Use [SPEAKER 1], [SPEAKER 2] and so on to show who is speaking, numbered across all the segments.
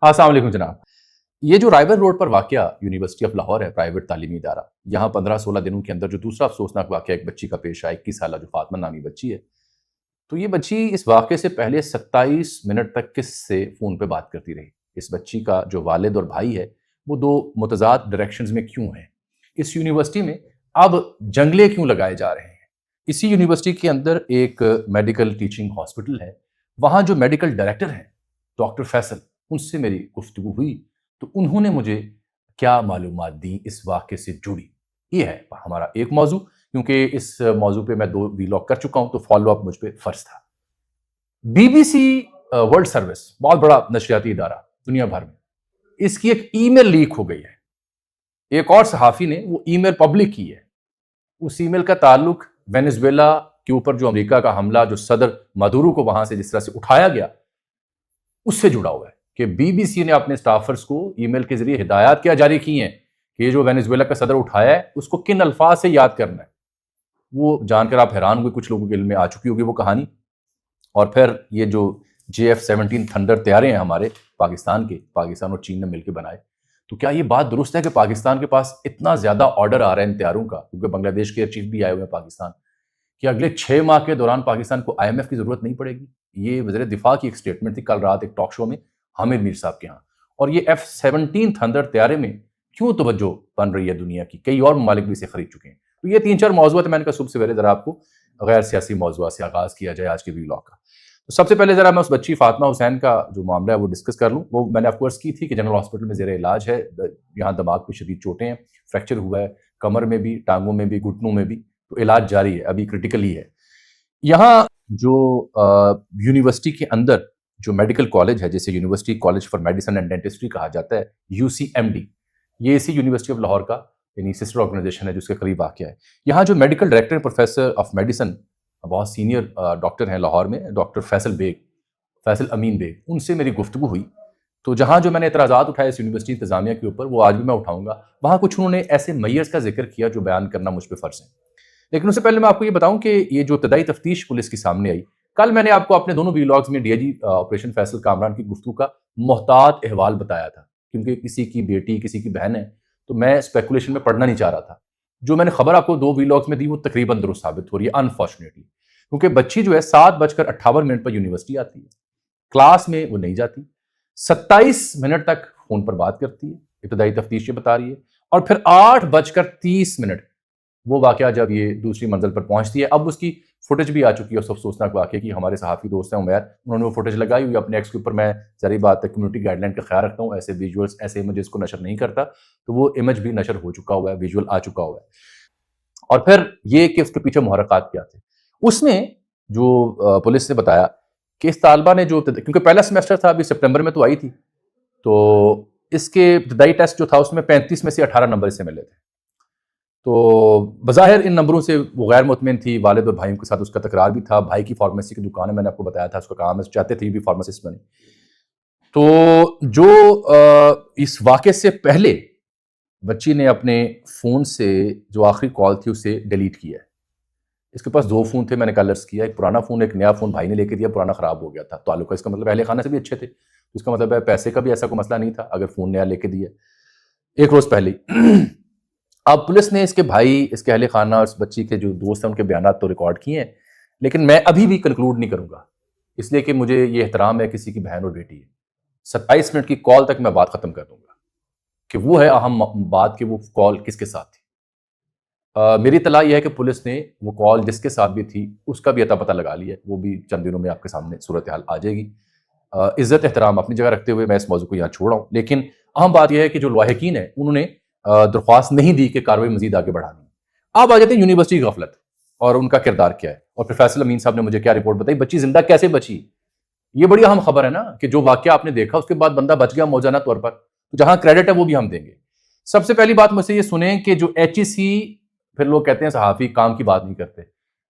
[SPEAKER 1] अस्सलाम वालेकुम जनाब। ये जो राइवल रोड पर वाक़या यूनिवर्सिटी ऑफ लाहौर है, प्राइवेट तालीमी इदारा, यहाँ 15-16 दिनों के अंदर जो दूसरा अफसोसनाक वाक़या एक बच्ची का पेश आया, 21 साला जो फातिमा नामी बच्ची है। तो ये बच्ची इस वाक़े से पहले 27 मिनट तक किससे फ़ोन पे बात करती रही। इस बच्ची का जो वालिद और भाई है, वो 2 मुतज़ाद डायरेक्शंस में क्यों हैं? इस यूनिवर्सिटी में अब जंगले क्यों लगाए जा रहे हैं? इसी यूनिवर्सिटी के अंदर एक मेडिकल टीचिंग हॉस्पिटल है, वहाँ जो मेडिकल डायरेक्टर हैं, डॉक्टर फैसल, उनसे मेरी गुफ्तगू हुई तो उन्होंने मुझे क्या मालूमात दी इस वाक़े से जुड़ी। ये है हमारा एक मौजू, क्योंकि इस मौजू पे मैं 2 वीलॉग कर चुका हूँ तो फॉलो अप मुझ पे फ़र्ज़ था। BBC वर्ल्ड सर्विस, बहुत बड़ा नशरियाती इदारा दुनिया भर में, इसकी एक ईमेल लीक हो गई है। एक और सहाफ़ी ने वो ईमेल पब्लिक की है। उस ईमेल का ताल्लुक वेनेजुएला के ऊपर जो अमेरिका का हमला, जो सदर मदुरो को वहां से जिस तरह से उठाया गया, उससे जुड़ा हुआ है कि BBC ने अपने स्टाफर्स को ईमेल के जरिए हिदायत क्या जारी की हैं कि ये जो वेनेजुएला का सदर उठाया है उसको किन अल्फाज से याद करना है। वो जानकर आप हैरान हुए, कुछ लोगों के इल्म में आ चुकी होगी वो कहानी। और फिर ये जो JF-17 थंडर तैयारे हैं हमारे पाकिस्तान के, पाकिस्तान और चीन ने मिलकर बनाए, तो क्या ये बात दुरुस्त है कि पाकिस्तान के पास इतना ज़्यादा ऑर्डर आ रहा है इन तैयारों का, क्योंकि बांग्लादेश के चीफ भी आए हुए हैं पाकिस्तान, कि अगले 6 माह के दौरान पाकिस्तान को IMF की ज़रूरत नहीं पड़ेगी। ये वज़ीर दिफा की एक स्टेटमेंट थी कल रात एक टॉक शो में हामिद मीर साहब के यहाँ। और ये F-17 थंडर तैयारे में क्यों तवज्जो बन रही है दुनिया की, कई और ममालिक भी इसे खरीद चुके हैं। तो ये 3-4 मौज़ूआत मैंने कहा सुबह सवेरे ज़रा आपको गैर सियासी मौज़ूआत से आगाज़ किया जाए आज के वीलॉग का। तो सबसे पहले ज़रा मैं उस बच्ची फातिमा हुसैन का जो मामला है वो डिस्कस कर लूँ। वो मैंने आपको अर्ज़ की थी कि जनरल हॉस्पिटल में ज़ेर इलाज है, यहाँ दिमाग पे शदीद चोटें हैं, फ्रैक्चर हुआ है कमर में भी, टांगों में भी, घुटनों में भी, तो इलाज जारी है, अभी क्रिटिकल ही है। यहाँ जो यूनिवर्सिटी के अंदर जो मेडिकल कॉलेज है, जैसे university college for medicine and dentistry कहा जाता है, UCMD, ये इसी यूनिवर्सिटी ऑफ लाहौर का यानी सिस्टर ऑर्गेनाइजेशन है जिसके करीब वाक़ है। यहाँ जो medical director professor of medicine, बहुत सीनियर डॉक्टर हैं लाहौर में, डॉक्टर फैसल अमीन बेग, उनसे मेरी गुफ्तगू हुई। तो जहाँ जो मैंने एतराज़ात उठाए इस यूनिवर्सिटी इंतज़ामिया के ऊपर, वो आज भी मैं उठाऊँगा। वहाँ कुछ उन्होंने ऐसे मैयर्स का जिक्र किया जो बयान करना मुझ पर फ़र्ज़ है। लेकिन उससे पहले मैं आपको ये बताऊं कि ये जो इब्तदाई तफ्तीश पुलिस की सामने आई, कल मैंने आपको अपने दोनों वीलॉग्स में DIG ऑपरेशन फैसल कामरान की गुफ्तगू का मोहतात अहवाल बताया था, क्योंकि किसी की बेटी, किसी की बहन है, तो मैं स्पेकुलेशन में पढ़ना नहीं चाह रहा था। जो मैंने खबर आपको 2 वीलॉग्स में दी वो तकरीबन दुरुस्त साबित हो रही है, अनफॉर्चुनेटली, क्योंकि बच्ची जो है 7:58 पर यूनिवर्सिटी आती है, क्लास में वो नहीं जाती, 27 मिनट तक फोन पर बात करती है, इब्तदाई तफ्तीश ये बता रही है, और फिर 8:30 वो वाक़या जब ये दूसरी मंजिल पर पहुंचती है। अब उसकी फुटेज भी आ चुकी है उस अफसोसनाक वाक़े की। हमारे सहाफ़ी दोस्त हैं उमैर, उन्होंने वो फुटेज लगाई हुई अपने एक्स के ऊपर। मैं ज़ाहिर बात है कम्युनिटी गाइडलाइन का ख्याल रखता हूँ, ऐसे विजुअल्स, ऐसे इमेजेस को नशर नहीं करता, तो वो इमेज भी नशर हो चुका हुआ है, विजुअल आ चुका हुआ है। और फिर ये कि उसके पीछे मुहर्रकात क्या थे, उसमें जो पुलिस ने बताया कि इस तालबा ने जो, क्योंकि पहला सेमेस्टर था, अभी सितंबर में तो आई थी, तो इसके इब्तदाई टेस्ट जो था उसमें 35 में से 18 नंबर इससे मिले थे। तो बज़ाहिर इन नंबरों से वो गैर मुतमिन थी, वालिद और भाइयों के साथ उसका तकरार भी था। भाई की फार्मेसी की दुकान है, मैंने आपको बताया था, उसका काम है, चाहते थे भी फार्मासिस्ट बने। तो जो इस वाक़े से पहले बच्ची ने अपने फ़ोन से जो आखिरी कॉल थी उसे डिलीट किया है। इसके पास 2 फ़ोन थे, मैंने कल अर्ज़ किया, एक पुराना फ़ोन, एक नया फ़ोन भाई ने लेके दिया, पुराना ख़राब हो गया था। ताल्लुक, इसका मतलब अहले खाना से भी अच्छे थे, इसका मतलब है पैसे का भी ऐसा कोई मसला नहीं था अगर फ़ोन नया लेके दिया, एक रोज़ पहले ही। अब पुलिस ने इसके भाई, इसके अहले खाना और इस बच्ची के जो दोस्त हैं उनके बयानात तो रिकॉर्ड किए हैं, लेकिन मैं अभी भी कंक्लूड नहीं करूंगा, इसलिए कि मुझे ये एहतराम है किसी की बहन और बेटी है। 27 मिनट की कॉल तक मैं बात खत्म कर दूंगा कि वो है अहम बात कि वो कॉल किसके साथ थी। मेरी तला यह है कि पुलिस ने वो कॉल जिसके साथ भी थी उसका भी अता पता लगा लिया, वो भी चंद दिनों में आपके सामने सूरत हाल आ जाएगी। इज्जत एहतराम अपनी जगह रखते हुए मैं इस मौजू को यहाँ छोड़ रहा हूँ, लेकिन अहम बात यह है कि जो लाहिकीन है उन्होंने दरख्वास्त नहीं दी कि कार्रवाई मजीद आगे बढ़ानी। अब आ जाते हैं यूनिवर्सिटी की गफलत और उनका किरदार क्या है, और प्रोफेसर अमीन साहब ने मुझे क्या रिपोर्ट बताई, बच्ची जिंदा कैसे बची। ये बड़ी अहम खबर है ना, कि जो वाकया आपने देखा उसके बाद बंदा बच गया मौजाना तौर पर, तो जहां क्रेडिट है वो भी हम देंगे। सबसे पहली बात मुझसे ये सुने कि जो HEC, फिर लोग कहते हैं सहाफ़ी काम की बात नहीं करते,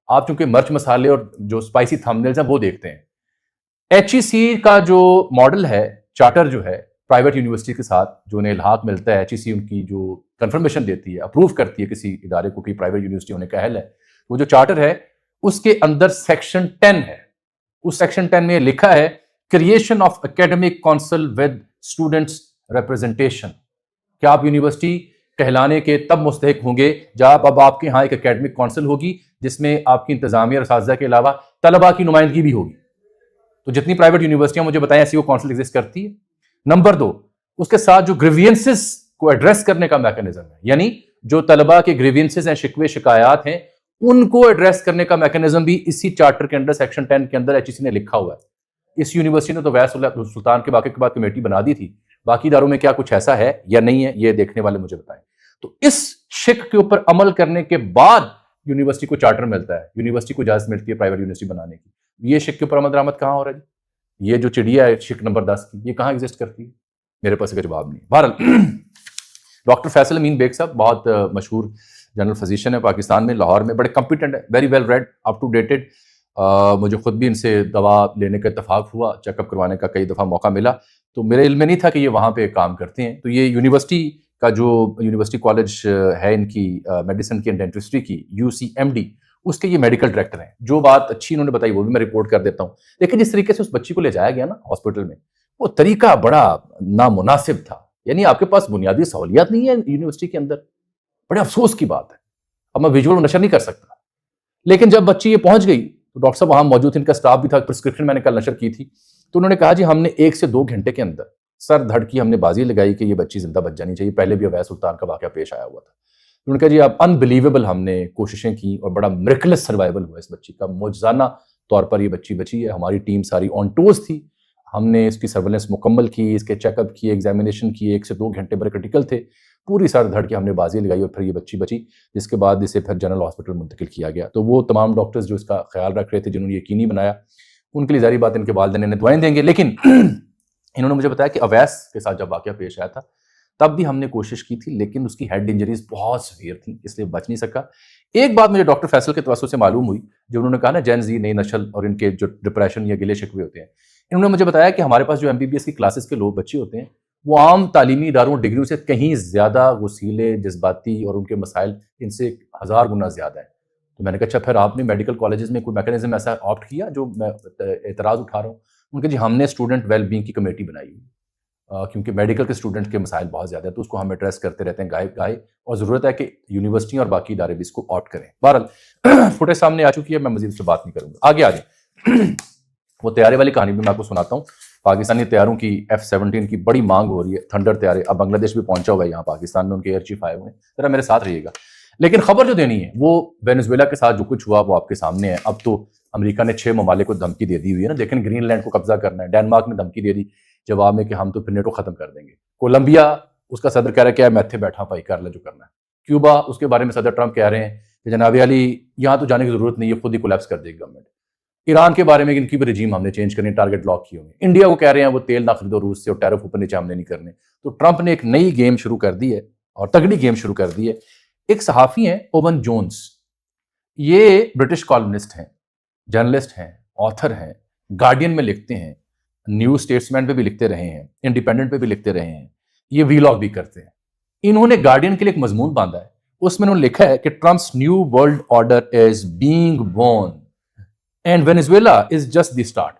[SPEAKER 1] आप चूंकि मर्च मसाले और जो स्पाइसी थंबनेल्स हैं वो देखते हैं। HEC का जो मॉडल है, चार्टर जो है प्राइवेट यूनिवर्सिटी के साथ जो उन्हें इल्हाक मिलता है, HEC उनकी जो कंफर्मेशन देती है, अप्रूव करती है किसी इदारे को कि प्राइवेट यूनिवर्सिटी होने का अहल है, वो जो चार्टर है उसके अंदर सेक्शन 10 है। उस सेक्शन 10 में लिखा है creation of academic council with students representation. क्या आप यूनिवर्सिटी कहलाने के तब मुस्तहिक होंगे जब अब आपके यहाँ एक एकेडमिक काउंसिल होगी जिसमें आपकी इंतजामिया और असातिज़ा के अलावा तलबा की नुमाइंदगी भी होगी। तो जितनी प्राइवेट यूनिवर्सिटियां मुझे बताएं ऐसी वो काउंसिल एग्जिस्ट करती है। नंबर 2, उसके साथ जो ग्रीवियंसेस को एड्रेस करने का मैकेनिज्म है, यानी जो तलबा के ग्रीवियंसेस हैं, शिकवे शिकायत हैं, उनको एड्रेस करने का मैकेनिज्म भी इसी चार्टर के अंदर सेक्शन 10 के अंदर HEC ने लिखा हुआ है। इस यूनिवर्सिटी ने तो वैस सुल्तान के वाक़े के बाद कमेटी बना दी थी, बाकी इदारों में क्या कुछ ऐसा है या नहीं है, ये देखने वाले मुझे बताएं। तो इस शिक के ऊपर अमल करने के बाद यूनिवर्सिटी को चार्टर मिलता है, यूनिवर्सिटी को इजाजत मिलती है प्राइवेट यूनिवर्सिटी बनाने की। ये शिक के ऊपर अमल दरामद कहाँ हो रहा है जी? ये जो चिड़िया है शिक नंबर 10 की, ये कहाँ एग्जिस्ट करती है? मेरे पास इसका जवाब नहीं। बहरहाल डॉक्टर फैसल अमीन बेग साहब बहुत मशहूर जनरल फिजिशियन है पाकिस्तान में, लाहौर में, बड़े कॉम्पिटेंट है, very well read, up to dated. मुझे खुद भी इनसे दवा लेने का इत्तेफाक हुआ, चेकअप करवाने का कई दफ़ा मौका मिला, तो मेरे इल्म में नहीं था कि ये वहाँ पे काम करते हैं। तो ये यूनिवर्सिटी का जो यूनिवर्सिटी कॉलेज है इनकी मेडिसिन की एंड डेंटिस्ट्री की, UCMD, उसके ये मेडिकल डायरेक्टर हैं। जो बात अच्छी इन्होंने बताई वो भी मैं रिपोर्ट कर देता हूँ। लेकिन जिस तरीके से उस बच्ची को ले जाया गया ना हॉस्पिटल में, वो तरीका बड़ा नामुनासिब था। यानी आपके पास बुनियादी सहूलियात नहीं है यूनिवर्सिटी के अंदर, बड़े अफसोस की बात है। अब मैं विजुअल नशर नहीं कर सकता, लेकिन जब बच्ची ये पहुंच गई तो डॉक्टर साहब वहां मौजूद थे, इनका स्टाफ भी था, प्रिस्क्रिप्शन मैंने कल नशर की थी, तो उन्होंने कहा जी हमने 1 से 2 घंटे के अंदर सर धड़ की हमने बाजी लगाई कि ये बच्ची जिंदा बच जानी चाहिए। पहले भी अवैस सुल्तान का वाकया पेश आया हुआ था। उन्होंने कहा जी अब अनबिलीवेबल हमने कोशिशें की और बड़ा मिरेकलस सर्वाइवल हुआ इस बच्ची का, मौजज़ाना तौर पर ये बच्ची बची है। हमारी टीम सारी ऑन टोज थी, हमने इसकी सर्वेलेंस मुकम्मल की, इसके चेकअप किए, एग्जामिनेशन किए, 1 से 2 घंटे बड़े क्रिटिकल थे, पूरी सर धड़ के हमने बाजी लगाई और फिर ये बच्ची बची, जिसके बाद इसे फिर जनरल हॉस्पिटल मुंतकिल किया गया। तो वो तमाम डॉक्टर्स जो इसका ख्याल रख रहे थे, जिन्होंने यकीनी बनाया, उनके लिए जारी बात इनके वालिदैन ने दुआएं देंगे। लेकिन इन्होंने मुझे बताया कि अवैस के साथ जब वाकया पेश आया था तब भी हमने कोशिश की थी, लेकिन उसकी हेड इंजरीज बहुत सीवियर थी, इसलिए बच नहीं सका। एक बात मुझे डॉक्टर फैसल के तवज्जुह से मालूम हुई, जो उन्होंने कहा ना जेन ज़ी नई नस्ल और इनके जो डिप्रेशन या गिले शिकवे होते हैं, इन्होंने मुझे बताया कि हमारे पास जो MBBS की क्लासेस के लोग बच्चे होते हैं वो आम तालीमी इदारों डिग्रियों से कहीं ज़्यादा वसीले, जज्बाती और उनके मसाइल इनसे 1000 गुना ज़्यादा है। तो मैंने कहा अच्छा फिर आपने मेडिकल कॉलेजेस में कोई मैकेनिज्म ऐसा ऑप्ट किया जो मैं एतराज़ उठा रहा हूँ? उनके जी हमने स्टूडेंट वेलबींग की कमेटी बनाई हुई, क्योंकि मेडिकल के स्टूडेंट के मसाइल बहुत ज़्यादा है, तो उसको हम एड्रेस करते रहते हैं गाय और ज़रूरत है कि यूनिवर्सिटी और बाकी इदारे भी इसको ऑप्ट करें। बहरहाल फुटेज सामने आ चुकी है, मैं मजीद से बात नहीं करूँगा, आगे आ जाए। वो तैयारे वाली कहानी भी मैं आपको सुनाता हूँ। पाकिस्तानी तैयारों की F-17 की बड़ी मांग हो रही है, थंडर तैयारे। अब बांग्लादेश भी पहुंचा हुआ है यहाँ पाकिस्तान में, उनके एयर चीफ आए हुए हैं, जरा मेरे साथ रहिएगा। लेकिन खबर जो देनी है वो वेनेजुएला के साथ जो कुछ हुआ वो आपके सामने है। अब तो अमेरिका ने 6 ममालिक को धमकी दे दी हुई है ना, लेकिन ग्रीनलैंड को कब्जा करना है। डेनमार्क ने धमकी दे दी जवाब में कि हम तो फिर नेटो खत्म कर देंगे। कोलंबिया, उसका सदर कह रहा है कि मैं इत्थे बैठा भाई, कर ले जो करना है। क्यूबा, उसके बारे में सदर ट्रंप कह रहे हैं कि जनाब अली यहाँ तो जाने की जरूरत नहीं है, खुद ही कोलैप्स कर देगी गवर्नमेंट। ईरान के बारे में इनकी भी रजीम हमने चेंज करनी, टारगेट लॉक किए हुए। इंडिया को कह रहे हैं वो तेल ना खरीदो रूस से और टैरिफ ऊपर नीचे हमने नहीं करने। तो ट्रंप ने एक नई गेम शुरू कर दी है और तगड़ी गेम शुरू कर दी है। एक सहाफ़ी हैं ओवन जोन्स, ये ब्रिटिश कॉलमिस्ट हैं, जर्नलिस्ट हैं, ऑथर हैं, गार्डियन में लिखते हैं, न्यू स्टेट्समैन पे भी लिखते रहे हैं, इंडिपेंडेंट पे भी लिखते रहे हैं, ये वीलॉग भी करते हैं। इन्होंने गार्डियन के लिए एक मजमून बांधा है, उसमें उन्होंने लिखा है कि Trump's new world order is being born and Venezuela is just the start.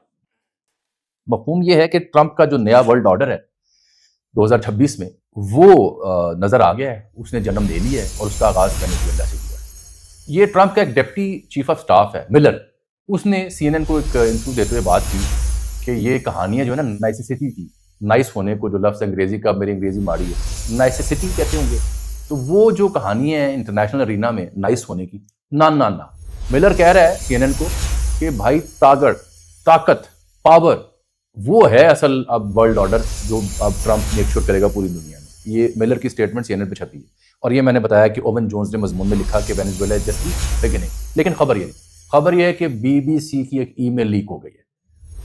[SPEAKER 1] मफहूम यह है कि ट्रंप का जो नया वर्ल्ड ऑर्डर है 2026 में वो नजर आ गया है, उसने जन्म ले लिया है और उसका आगाज वेनेजुएला से हुआ है। ये ट्रंप का एक डिप्टी चीफ ऑफ स्टाफ है मिलर, उसने CNN को एक इंटरव्यू देते हुए बात की कि ये कहानियां जो है ना नाइसिसिटी की, नाइस होने को, जो लफ्ज़ अंग्रेजी का, मेरी अंग्रेजी माड़ी है, नाइसिसिटी कहते होंगे, तो वो जो कहानियां हैं इंटरनेशनल अरीना में नाइस होने की, ना ना ना, मिलर कह रहा है CNN को कि भाई ताकत, पावर, वो है असल अब वर्ल्ड ऑर्डर जो अब ट्रंप मेक श्योर करेगा पूरी दुनिया में। ये मिलर की स्टेटमेंट CNN पे छपी है और ये मैंने बताया कि ओवन जोन्स ने मजमून में लिखा कि Venezuela is just the beginning. लेकिन खबर ये है कि BBC की एक ईमेल लीक हो गई है,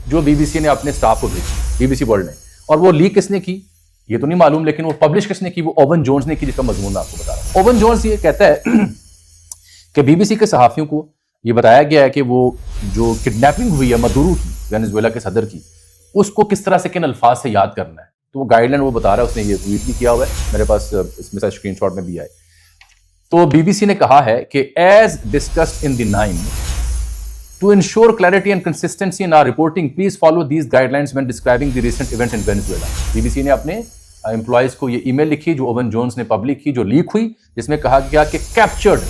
[SPEAKER 1] जो BBC ने अपने स्टाफ को भेजी, BBC वर्ल्ड ने, और वो लीक किसने की ये तो नहीं मालूम, लेकिन वो पब्लिश किसने की, वो ओवन जोन्स ने की, जिसका मजमून मैं आपको बता रहा हूँ। ओवन जोन्स ये कहता है कि BBC के सहाफियों को ये बताया गया है कि वो जो किडनैपिंग हुई है मदुरो की, वेनेजुएला के सदर की, उसको किस तरह से, किन अल्फाज से याद करना है। तो वो गाइडलाइन वो बता रहा है, उसने ये ट्वीट भी किया हुआ है, मेरे पास इसमें से स्क्रीनशॉट में भी आए। तो BBC ने कहा है कि as discussed in the 9 To ensure clarity and consistency in our reporting, please follow these guidelines when describing the recent events in Venezuela. BBC ने अपने एम्प्लॉयज़ को ये ईमेल लिखी जो ओवन जोन्स ने पब्लिक की, जो लीक हुई, जिसमें कहा गया कि कैप्चर्ड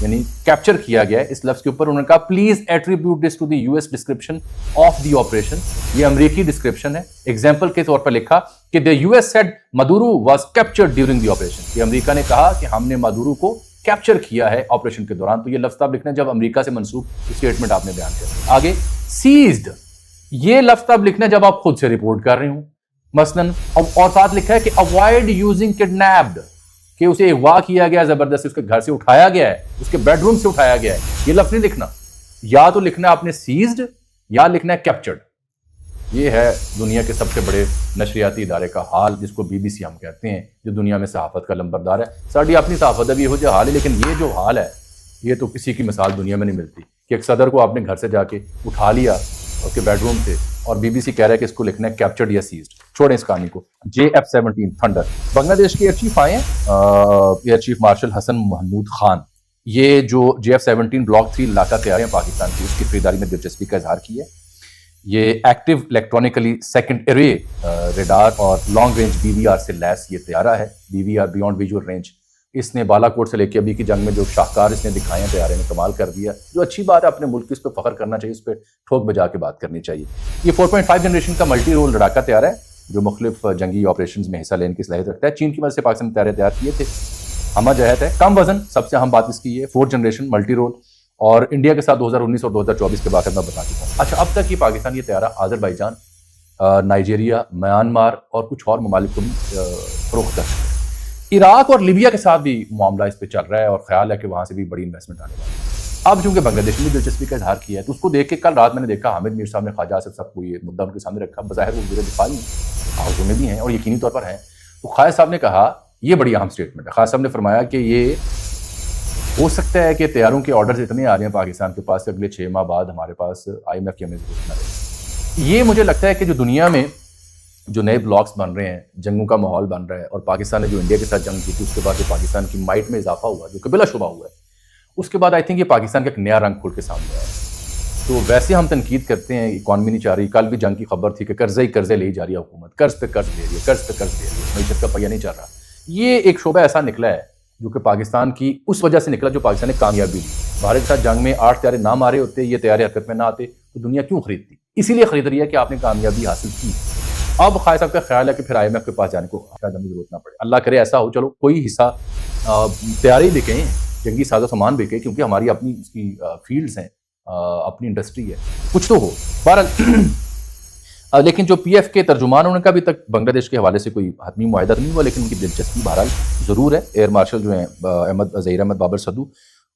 [SPEAKER 1] यानी कैप्चर किया गया है। इस लफ्ज़ के ऊपर उन्होंने कहा please attribute this to the US description of the operation. ये अमेरिकी डिस्क्रिप्शन है। एग्जाम्पल के तौर पर लिखा कि the US said Maduro was captured during the operation. ये अमेरिका ने कहा कि हमने मदुरो को कैप्चर किया है ऑपरेशन के दौरान। तो ये लफ्ज़ आप लिखना जब अमेरिका से मंसूब स्टेटमेंट आपने बयान किया। आगे सीज्ड, ये लफ्ज़ आप लिखना जब आप खुद से रिपोर्ट कर रहे हो मसलन, और साथ लिखा है कि अवॉइड यूजिंग किडनैप्ड, कि उसे अगवा किया गया, जबरदस्ती उसके घर से उठाया गया है, उसके बेडरूम से उठाया गया है। ये लफ्ज़ नहीं लिखना, या तो लिखना आपने सीज्ड या लिखना है कैप्चर्ड। ये है दुनिया के सबसे बड़े नशरियाती इदारे का हाल, जिसको BBC हम कहते हैं, जो दुनिया में सहाफत का लंबरदार है। साड़ी अपनी सहाफत अभी हो जो हाल है, लेकिन ये जो हाल है ये तो किसी की मिसाल दुनिया में नहीं मिलती कि एक सदर को आपने घर से जाके उठा लिया उसके बेडरूम से, और BBC कह रहा है कि इसको लिखना है कैप्चर्ड या सीज्ड। छोड़ें इस कहानी को। JF-17 थंडर, बांग्लादेश के एयर चीफ आए हैं, air chief marshal Hasan Mahmood Khan. ये जो JF-17 ब्लॉक 3 लाका तैयार है पाकिस्तान की, उसकी खरीदारी में दिलचस्पी का इजहार किया है। ये active electronically second array radar और लॉन्ग रेंज BVR से लैस ये तैयारा है। BVR बियॉन्ड विजुअल रेंज, इसने बालाकोट से लेकर अभी की जंग में जो शाहकार इसने दिखाए हैं तैयारे ने कमाल कर दिया। जो अच्छी बात है, अपने मुल्क की, इस पर फख्र करना चाहिए, इस पर ठोक बजा के बात करनी चाहिए। ये 4.5 जनरेशन का मल्टी रोल लड़ाका तैयार है जो मुख्तलिफ जंगी ऑपरेशन में हिस्सा लेने की सलाहियत रखता है। चीन की मदद से पाकिस्तान ने तैयार किए थे। हम जहत है, कम वजन, सबसे अहम बात इसकी है 4th जनरेशन मल्टी रोल, और इंडिया के साथ 2019 और 2024 के बाद मैं बता चुका हूँ। अच्छा, अब तक ये पाकिस्तान ये तैयारा आज़रबाईजान, नाइजीरिया, म्यांमार और कुछ और ममालिक को भी फरोख्त कर चुके हैं। इराक और लीबिया के साथ भी मामला इस पे चल रहा है और ख्याल है कि वहाँ से भी बड़ी इन्वेस्टमेंट आने वाली है। अब चूंकि बांग्लादेश में दिलचस्पी का इजहार किया है, तो उसको देख के कल रात मैंने देखा हामिद मीर साहब ने ख्वाजा आसिफ साहब को ये मुद्दा उनके सामने रखा। बज़ाहिर वो वज़ीर दिफा ही हाउसों में भी हैं और यकीनी तौर पर हैं। तो ख्वाजा साहब ने कहा, ये बड़ी अहम स्टेटमेंट है, ख्वाजा साहब ने फरमाया कि ये हो सकता है कि तैयारों के ऑर्डर्स इतने आ रहे हैं पाकिस्तान के पास, अगले 6 माह बाद हमारे पास IMF की हमें जरूरत न रहे। ये मुझे लगता है कि जो दुनिया में जो नए ब्लॉक्स बन रहे हैं, जंगों का माहौल बन रहा है, और पाकिस्तान ने जो इंडिया के साथ जंग की थी उसके बाद जो पाकिस्तान की माइट में इजाफा हुआ, जो कि बिला शुबा हुआ है, उसके बाद आई थिंक ये पाकिस्तान का एक नया रंग खुल के सामने आया। तो वैसे हम तनकीद करते हैं, इकॉनमी नहीं चाह रही। कल भी जंग की खबर थी कि कर्जे ही कर्जे ले ही जा रही है हुकूमत, कर्ज पे कर्ज ले रही है, कर्ज पे कर्ज ले रही है, मीशत का पहिया नहीं चल रहा। ये एक शोबा ऐसा निकला है जो कि पाकिस्तान की उस वजह से निकला जो पाकिस्तान ने कामयाबी ली। भारत के साथ जंग में 8 तैयारे ना मारे होते, ये तैयारे हरकत में ना आते, तो दुनिया क्यों खरीदती? इसीलिए खरीद रही है कि आपने कामयाबी हासिल की। अब ख्वाजा साहब का ख्याल है कि फिर IMF के पास जाने को शायद हमें जरूरत ना पड़े। अल्लाह करे ऐसा हो, चलो कोई हिस्सा तैयारी बिके, जंगी साजो सामान बिके, क्योंकि हमारी अपनी इसकी फील्ड्स हैं, अपनी इंडस्ट्री है, कुछ तो हो। बहरहाल लेकिन जो PF के तर्जुमान, उनका अभी तक बांग्लादेश के हवाले से कोई हतमी मुआहदा नहीं हुआ, लेकिन उनकी दिलचस्पी बहरहाल ज़रूर है। एयर मार्शल जो हैं ज़हीर अहमद बाबर सदू,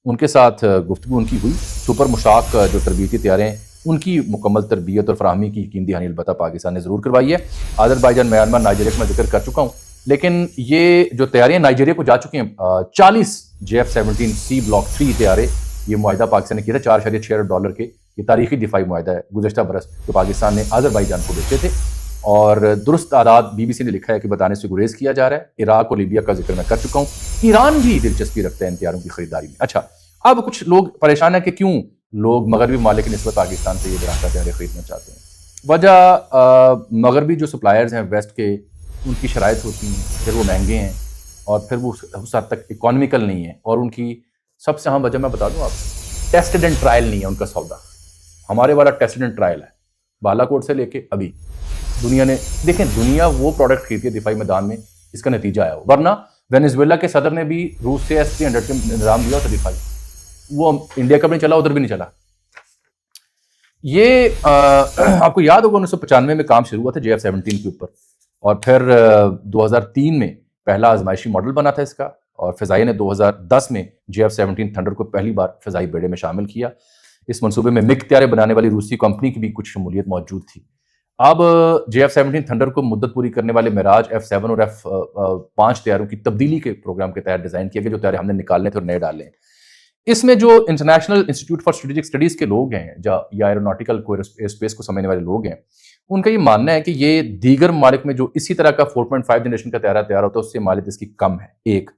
[SPEAKER 1] उनके साथ गुफ्तगू उनकी हुई। सुपर मुशाक जो तरबीती तैयारे हैं, उनकी मुकम्मल तरबियत और फराहमी की यकीन दहानी अलबत्ता पाकिस्तान ने ज़रूर करवाई है। आज़रबाईजान, म्यांमार, नाइजीरिया का मैं जिक्र कर चुका हूँ, लेकिन ये जो तैयारियाँ नाइजीरिया को जा चुकी हैं, 40 JF-17C ब्लॉक 3 तैयारे, ये मुआहदा पाकिस्तान ने किया था $4.6 अरब के। ये तारीखी दिफाई मुआहदा है गुज़श्ता बरस जो पाकिस्तान ने आज़रबाईजान को बेचे थे, और दुरुस्त आदाद BBC ने लिखा है कि बताने से गुरेज किया जा रहा है। इराक और लीबिया का जिक्र मैं कर चुका हूँ। ईरान भी दिलचस्पी रखता है इन तैयारों की खरीदारी में। अच्छा, अब कुछ लोग परेशान है कि क्यों लोग मगरबी ममालिक की निस्बत पाकिस्तान से ये लड़ाका तैयारे खरीदना चाहते हैं। वजह मगरबी जो सप्लायर्स हैं वेस्ट के, उनकी शराइत होती हैं, फिर वो महंगे हैं, और फिर वो उस हद तक इकॉनमिकल नहीं है, और उनकी सबसे अहम वजह मैं बता दूं आपको, टेस्टेड एंड ट्रायल नहीं है उनका सौदा। हमारे वाला टेस्टेड एंड ट्रायल है, बालाकोट से लेके अभी दुनिया ने, देखें दुनिया वो प्रोडक्ट खरीदती है दिफाई मैदान में, इसका नतीजा आया। वरना वेनेजुएला के सदर ने भी रूस से S-300 के निज़ाम दिया था दिफाई, वो इंडिया का भी नहीं चला, उधर भी नहीं चला। ये आपको याद होगा 1995 में काम शुरू हुआ था JF-17 के ऊपर, और फिर 2003 में पहला आजमाइशी मॉडल बना था इसका, और फ़िज़ाइया ने 2010 में JF-17 थंडर को पहली बार फ़िज़ाई बेड़े में शामिल किया। इस मंसूबे में मिग तैयारे बनाने वाली रूसी कंपनी की भी कुछ शमूलियत मौजूद थी। अब JF-17 थंडर को मुद्दत पूरी करने वाले मिराज F-7 और F-5 तैयारों की तब्दीली के प्रोग्राम के तहत डिज़ाइन किए गए, जो तैयारे हमने निकालने थे और नए डाले हैं। इसमें जो international institute for strategic studies के लोग हैं, या एरोनॉटिकल को स्पेस को समझने वाले लोग हैं, उनका ये मानना है कि ये दीगर ममालिक में जो इसी तरह का 4.5 जनरेशन का तैयारा तैयार होता है, उससे मालियत इसकी कम है। एक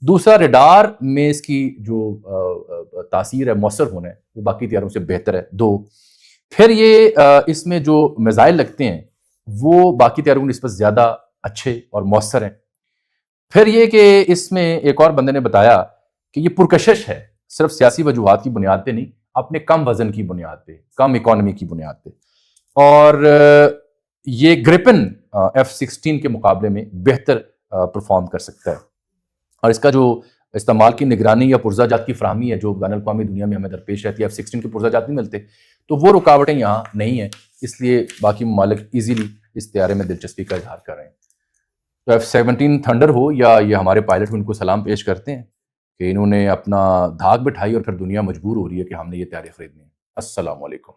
[SPEAKER 1] دوسرا ریڈار میں اس کی جو تاثیر ہے، مؤثر ہونا ہے، وہ باقی طیاروں سے بہتر ہے، 2۔ پھر یہ اس میں جو میزائل لگتے ہیں وہ باقی طیاروں کی نسبت زیادہ اچھے اور مؤثر ہیں۔ پھر یہ کہ اس میں ایک اور بندے نے بتایا کہ یہ پرکشش ہے، صرف سیاسی وجوہات کی بنیاد پہ نہیں، اپنے کم وزن کی بنیاد پہ، کم اکانومی کی بنیاد پہ، اور یہ گریپن F-16 کے مقابلے میں بہتر پرفارم کر سکتا ہے، اور اس کا جو استعمال کی نگرانی یا پرزہ جات کی فراہمی ہے جو بین الاقوامی دنیا میں ہمیں درپیش رہتی ہے، F-16 کے پرزہ جات نہیں ملتے، تو وہ رکاوٹیں یہاں نہیں ہیں، اس لیے باقی ممالک ایزیلی اس طیارے میں دلچسپی کا اظہار کر رہے ہیں۔ تو F-17 تھنڈر ہو یا یہ ہمارے پائلٹ ان کو سلام پیش کرتے ہیں کہ انہوں نے اپنا دھاک بٹھائی اور پھر دنیا مجبور ہو رہی ہے کہ ہم نے یہ طیارے خریدنے ہیں۔ السلام علیکم۔